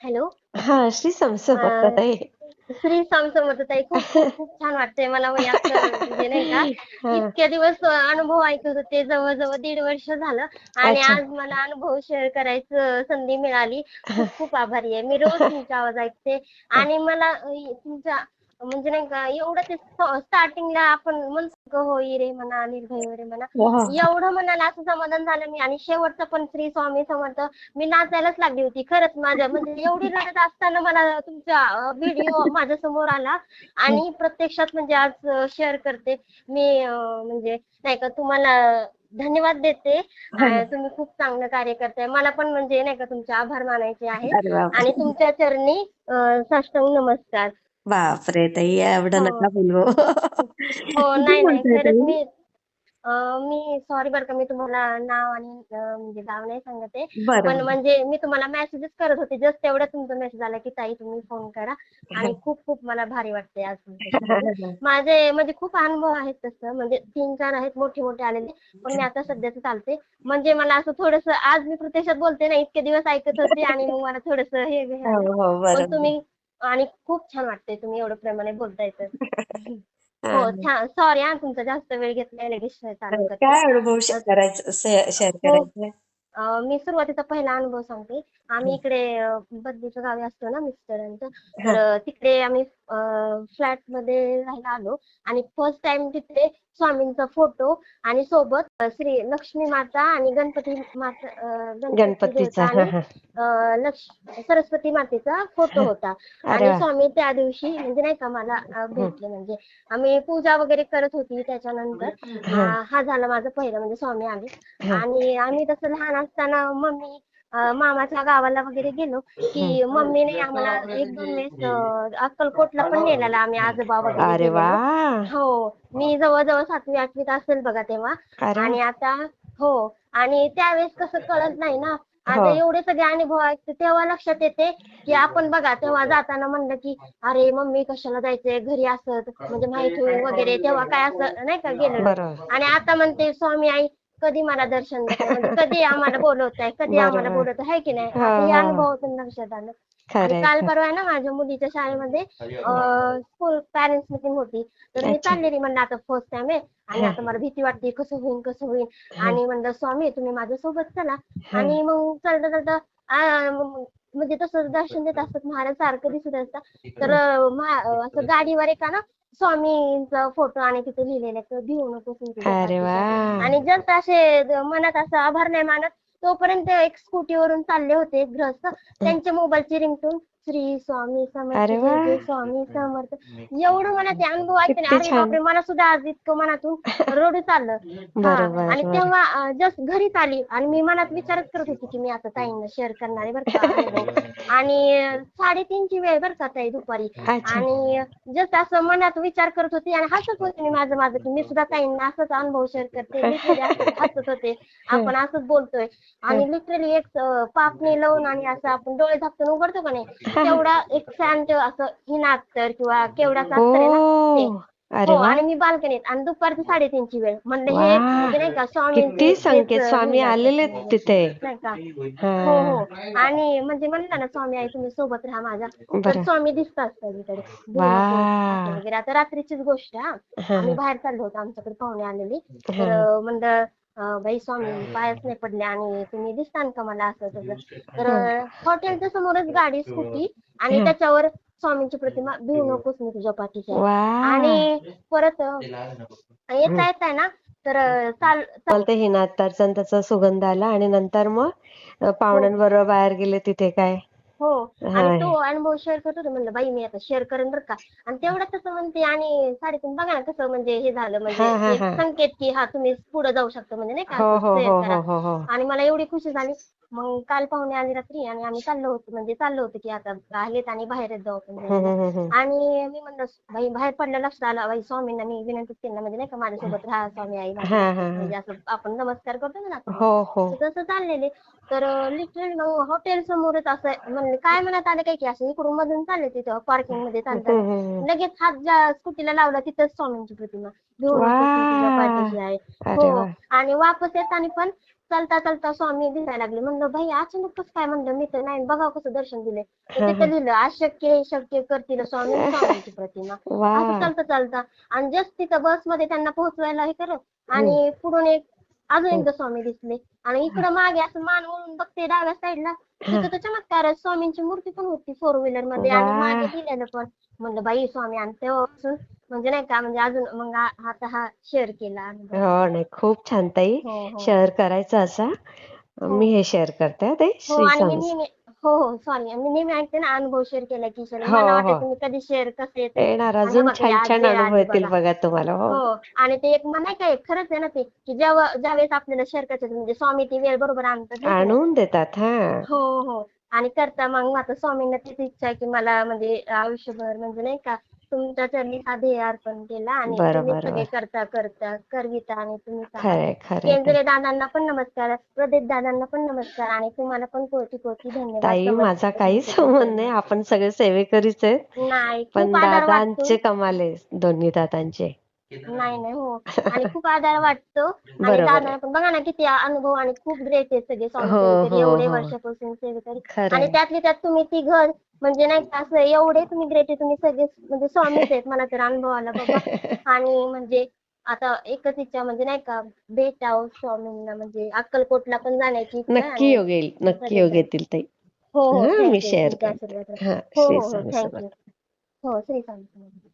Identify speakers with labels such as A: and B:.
A: Hello.
B: हां, श्री स्वामी समर्थ
A: अ,
B: ताई.
A: श्री स्वामी समर्थ ताई. खूप खूप खूप छान वाटतंय मला म्हणजे असं म्हणजे नाही का
B: हां.
A: इतक्या दिवस अनुभव ऐकत होते. जवळ-जवळ 1.5 वर्ष झालं आणि
B: अच्छा.
A: आज मला अनुभव शेअर करायचं संधी मिळाली. खूप खूप आभारी आहे. मी रोज तुमचा आवाज ऐकते आणि मला तुमचा म्हणजे नाही का एवढं ते स्टार्टिंगला आपण म्हणतो गं होई रे म्हणा, निर्भय रे म्हणा,
B: वाह!
A: एवढं मनाला असं समाधान झालं मी आणि शेवटचं पण श्री स्वामी समर्थ मी नाचायलाच लागली होती. खरंच माझ्या म्हणजे एवढी रडत असताना मला तुमचा व्हिडिओ माझ्या समोर आला आणि प्रत्यक्षात म्हणजे आज शेअर करते. मी म्हणजे नाही का तुम्हाला धन्यवाद देते. तुम्ही खूप चांगलं कार्य करताय. मला पण म्हणजे नाही का तुमचे आभार मानायचे आहेत
B: अरे
A: आणि
B: बापरे!
A: तुमच्या चरणी साष्टांग नमस्कार.
B: बापरे! ताई एवढं
A: हो.
B: नका बोलू.
A: हो.
B: कुठून
A: नाही, नाही.
B: बोलताय
A: खरंच
B: ताई?
A: अ, मी सॉरी बरं का मी तुम्हाला नाव आणि म्हणजे गाव नाही सांगत आहे. पण
B: बरं,
A: म्हणजे मी तुम्हाला मेसेजच करत होते. जस्ट तेवढ्यात तुमचा मेसेज आला, की ताई तुम्ही फोन करा आणि
B: बरं.
A: खूप खूप मला भारी वाटतंय आज तुमच्याशी बोलून. माझे म्हणजे खूप अनुभव आहेत तसं म्हणजे 3-4 आहेत मोठे-मोठे आलेले. पण मी आता सध्याचं चालते. म्हणजे मला असं थोडंसं आज मी प्रत्यक्षात बोलते ना, इतके दिवस ऐकत होते आणि मग मला थोडंसं हे
B: हो,
A: झालं.
B: हो.
A: पण
B: बरोबर.
A: तुम्ही आणि खूप छान वाटतंय तुम्ही एवढं प्रेमाने बोलताय तर. हो,
B: हां.
A: छान. सॉरी हां, तुमचा जास्त वेळ घेतलाय. लगेच चालू करते.
B: काय अनुभव
A: अ,
B: शेअर
A: हो.
B: करायचे?
A: मी सुरुवातीचा पहिला अनुभव सांगते. आम्ही इकडे बदलीच्या गावी असतो ना मिस्टरांच्या, तर
B: हां.
A: तिकडे आम्ही फ्लॅटमध्ये राहायला आलो आणि फर्स्ट टाईम तिथे स्वामींचा फोटो आणि सोबत श्री लक्ष्मी माता आणि गणपती माता गणपती देवता
B: गणपतीचा. हां,
A: आणि
B: हां.
A: सरस्वती मातेचा फोटो होता
B: अरे
A: आणि
B: वाह!
A: स्वामी त्या दिवशी म्हणजे नाही का मला
B: हं.
A: भेटले म्हणजे आम्ही पूजा वगैरे करत होती त्याच्यानंतर
B: हां,
A: हा झाला माझं पहिलं म्हणजे स्वामी आले
B: हां.
A: आणि आम्ही तसं लहान असताना मम्मी मामाच्या गावाला वगैरे गेलो
B: हं.
A: की मम्मीने आम्हाला 1-2 वेळेस अक्कलकोटला पण नेलेला आम्ही आजोबा वगैरे
B: अरे
A: गेलेलो.
B: वाह!
A: हो. मी जवळ-जवळ 7वी-8वीत असेल बघा तेव्हा
B: अरे वाह!
A: आणि आता हो आणि त्यावेळेस कसं कळत नाही ना.
B: हो.
A: आता एवढे सगळे अनुभव ऐकते तेव्हा लक्षात येते की आपण बघा तेव्हा जाताना म्हणलं की अरे मम्मी कशाला जायचंय घरी असत म्हणजे माहिती होईल वगैरे तेव्हा काय असं नाही का गेलेलो
B: बरोबर.
A: आणि आता म्हणते स्वामी आई कधी मला दर्शन देताय म्हणजे कधी आम्हाला बोलवताय कधी आम्हाला
B: बरोबर.
A: बोलवताय हाय की नाही
B: हो,
A: आता हे
B: हो, हो.
A: अनुभवातून लक्षात आलं आणि
B: खरंय,
A: काल
B: खरं.
A: परवा आहे ना माझ्या मुलीच्या शाळेमध्ये स्कूल पॅरेंट्स मीटिंग होती तर मी
B: अच्छा.
A: चाललेली म्हणलं आता फर्स्ट टाइम आहे आणि
B: हां,
A: आता मला भीती वाटते कसं होईल कसं होईल
B: हां,
A: आणि म्हणलं स्वामी तुम्ही माझ्यासोबत चला
B: हां.
A: आणि मग चालता चालता म्हणजे तसं दर्शन देत असतात महाराज सारखं दिसत असतात तर असं गाडीवर एका ना स्वामींचा फोटो आणि तिथे लिहिलेलं आहे भिवू नकोस मी तुझ्या
B: अरे
A: पाठीशी आहे
B: वाह!
A: आणि जस्ट असे मनात असं आभार नाही मानत तोपर्यंत एक स्कूटीवरून चालले होते एक गृहस्थ त्यांच्या मोबाईलची रिंगटोन श्री स्वामी समर्थ
B: अरे
A: जय
B: वाह!
A: जय स्वामी समर्थ एवढं मला ते अनुभव ऐकते ना
B: किती
A: अरे
B: छान.
A: बापरे मला सुद्धा आज इतकं मनातून रडू चाललं हा
B: बरोबर,
A: आणि
B: बरं.
A: तेव्हा जस्ट घरीच आली आणि मी मनात विचारच करत होती की मी आता ताईंना शेअर करणार आहे बरं का अनुभव आणि 3:30ची वेळ बरं का ताई दुपारी
B: अच्छा.
A: आणि जस्ट असं मनात विचार करत होती आणि हसत होते मी माझं माझं की मी सुद्धा ताईंना असंच अनुभव शेअर करते लिटरली असं हसत होते
B: हं,
A: आपण असंच बोलतोय
B: हं.
A: आणि लिटरली एक पापणी लावून आणि असं आपण डोळे झाकून उघडतो का नाही तेवढा एक शांत असं हिना अत्तर किंवा केवढाचा अत्तर आहे ना ते
B: ओह!
A: हो
B: अरे वाह!
A: आणि मी बाल्कनीत आणि दुपारची 3:30ची वेळ म्हणलं हे
B: वाह!
A: म्हणजे नाही का स्वामींचे
B: किती
A: तेच
B: संकेत स्वामी
A: लिहिलं असेल
B: आलेलेत तिथे.
A: नाही का हो
B: हां.
A: हो आणि म्हणजे म्हणलं ना स्वामी आई तुम्ही सोबत राहा माझ्या तर
B: बरं.
A: स्वामी दिसतात सगळीकडे भिवू नकोस असं
B: वाह!
A: वगैरे आता रात्रीचीच गोष्ट हा
B: हां,
A: आम्ही
B: हां.
A: बाहेर चाललो होतो आमच्याकडे पाहुणे आलेली तर
B: हां,
A: म्हणलं बाई स्वामी पायच नाही पडले आणि तुम्ही दिसतान का मला असं तसं तर
B: हां.
A: हॉटेलच्या समोरच गाडी स्कूटी आणि
B: हां.
A: त्याच्यावर स्वामींची प्रतिमा भिवू नकोस मी तुझ्या पाठीशी आहे
B: वाह!
A: आणि परत
B: हं.
A: येता येताय ना तर
B: मला ते हिनात्तारचा त्याचा सुगंध आला आणि नंतर मग
A: हो
B: पाहुण्यांबरोबर बाहेर गेले तिथे काय?
A: हो आणि
B: हां.
A: तो अनुभव शेअर करत होते म्हणलं बाई मी आता शेअर करेन बरं का आणि तेवढं कसं म्हणते आणि साडेतीन बघा ना कसं म्हणजे हे झालं म्हणजे
B: हां, हां,
A: एक
B: हां.
A: संकेत की हा तुम्ही पुढे जाऊ शकता म्हणजे नाही का
B: हो,
A: असं
B: हो,
A: शेअर
B: हो,
A: करा
B: हो, हो, हो.
A: आणि मला एवढी खुशी झाली मग काल पाहुणे आली रात्री आणि आम्ही चाललो होतो की आता आलेत आणि बाहेरच जाऊ आपण
B: हं,
A: जेवायला
B: हं, हं, हं.
A: आणि मी म्हणलं बाई बाहेर पडलं लक्षात आलं बाई स्वामींना मी विनंती केली म्हणजे नाही का माझ्यासोबत राहा स्वामी आई माझ्या
B: हां, हां, हां.
A: म्हणजे असं आपण नमस्कार करतो ना रात्री
B: हो, हो.
A: तर तसं चाललेले तर लिटरली मग हॉटेल समोरच असं म्हणले काय मनात आलं काय की असं इकडून मधून चालले तिथं पार्किंग मध्ये
B: हं,
A: चालताना
B: हं, हं.
A: लगेच हात ज्या स्कूटीला लावला तिथंच स्वामींची प्रतिमा घेऊ नकोस मी तुझ्या
B: वाह!
A: पाठीशी आहे
B: अरे
A: हो
B: वाह!
A: आणि वापस येताना पण चालता चालता स्वामी दिसायला लागले. म्हणलं बाई अचानक कसं काय, म्हणलं मी तर नाही बघा कसं दर्शन दिलंय. तर
B: हा हा
A: तिथं लिहिलं अशक्य हे शक्य करतील स्वामी, स्वामींची प्रतिमा.
B: वा
A: असं चालता चालता आणि जस्ट तिथं बसमध्ये त्यांना पोहोचवायला हे करत
B: हम्म
A: आणि पुढून अजून
B: हम्म
A: एकदा स्वामी दिसले आणि इकडं मागे असं मान वळून बघते डाव्या साईडला,
B: हा
A: तिथं तर चमत्कारच स्वामींची मूर्ती पण होती फोर व्हीलर मध्ये
B: वा
A: आणि मागे लिहिलेलं पण. म्हणलं बाई स्वामी. आणि तेव्हापासून म्हणजे नाही का म्हणजे अजून मग आता हा शेअर केला अनुभव.
B: हो नाही खूप छान ताई.
A: हो हो
B: शेअर करायचा असा.
A: हो
B: मी हे शेअर करते हा ताई.
A: हो.
B: श्री
A: आणि मी
B: स्वामी
A: नेहमी हो हो सॉरी, मी नेहमी ऐकते ना अनुभव शेअर केला की
B: हो
A: मला वाटतं
B: हो
A: तुम्ही कधी शेअर कसं येते.
B: येणार
A: आणि हे
B: अजून
A: बघा हे
B: छान
A: आज
B: छान
A: वेळ
B: अनुभव
A: आली
B: येतील
A: बघा.
B: बघा तुम्हाला हो
A: हो. आणि ते एक म्हणाय काय खरंच आहे ना ते की जेव्हा ज्यावेळेस आपल्याला शेअर करायचं म्हणजे स्वामी ती वेळ बरोबर आणतात नाही की नाही.
B: आणून देतात हा
A: हो हो. आणि करता मग आता स्वामींना तीच इच्छा आहे की मला म्हणजे आयुष्यभर म्हणजे नाही का तुमच्या चरणी हा ध्येय अर्पण केला आणि तुम्ही
B: बरोबर
A: सगळे
B: बरोबर
A: करता करता करविता आणि तुम्हीच आहात.
B: खरंय खरंय ताई.
A: केंद्रे दादांना पण नमस्कार, प्रदीप दादांना पण नमस्कार आणि तुम्हाला पण कोटी कोटी धन्यवाद
B: ताई माझा
A: समर्पित
B: काहीच
A: तुमचे
B: संबंध नाही,
A: चरणी.
B: आपण सगळे सेवेकरीच आहेत.
A: नाही खूप
B: पण
A: आधार वाटतो.
B: दादांचे कमाल आहे, दोन्ही दादांचे.
A: नाही नाही हो. आणि खूप आधार वाटतो. आणि
B: बरोबर
A: दादा
B: आहे.
A: पण बघा ना किती अनुभव आणि खूप ग्रेट आहेत सगळे स्वामी
B: हो
A: सेवेकरी
B: हो
A: एवढे
B: हो
A: वर्षापासून सेवेकरी. आणि
B: खरंय.
A: त्यातली त्यात तुम्ही तिघं म्हणजे नाही का असं एवढे तुम्ही ग्रेट आहे, तुम्ही सगळे म्हणजे स्वामीच आहेत मला तर अनुभव आला बाबा. आणि म्हणजे आता एकच इच्छा म्हणजे नाही का भेटावं स्वामींना, म्हणजे अक्कलकोटला पण जाण्याची इच्छा आहे
B: नक्की
A: आणि
B: योग येईल, नक्की योग
A: बरेचदा.
B: येतील ताई.
A: हो हो
B: हा मी
A: थँक्यू
B: शेअर
A: तुमच्या
B: करते.
A: आशीर्वाद.
B: हा
A: हो
B: श्री
A: हो हो
B: स्वामी
A: थँक्यू.
B: समर्थ.
A: हो श्री स्वामी समर्थ.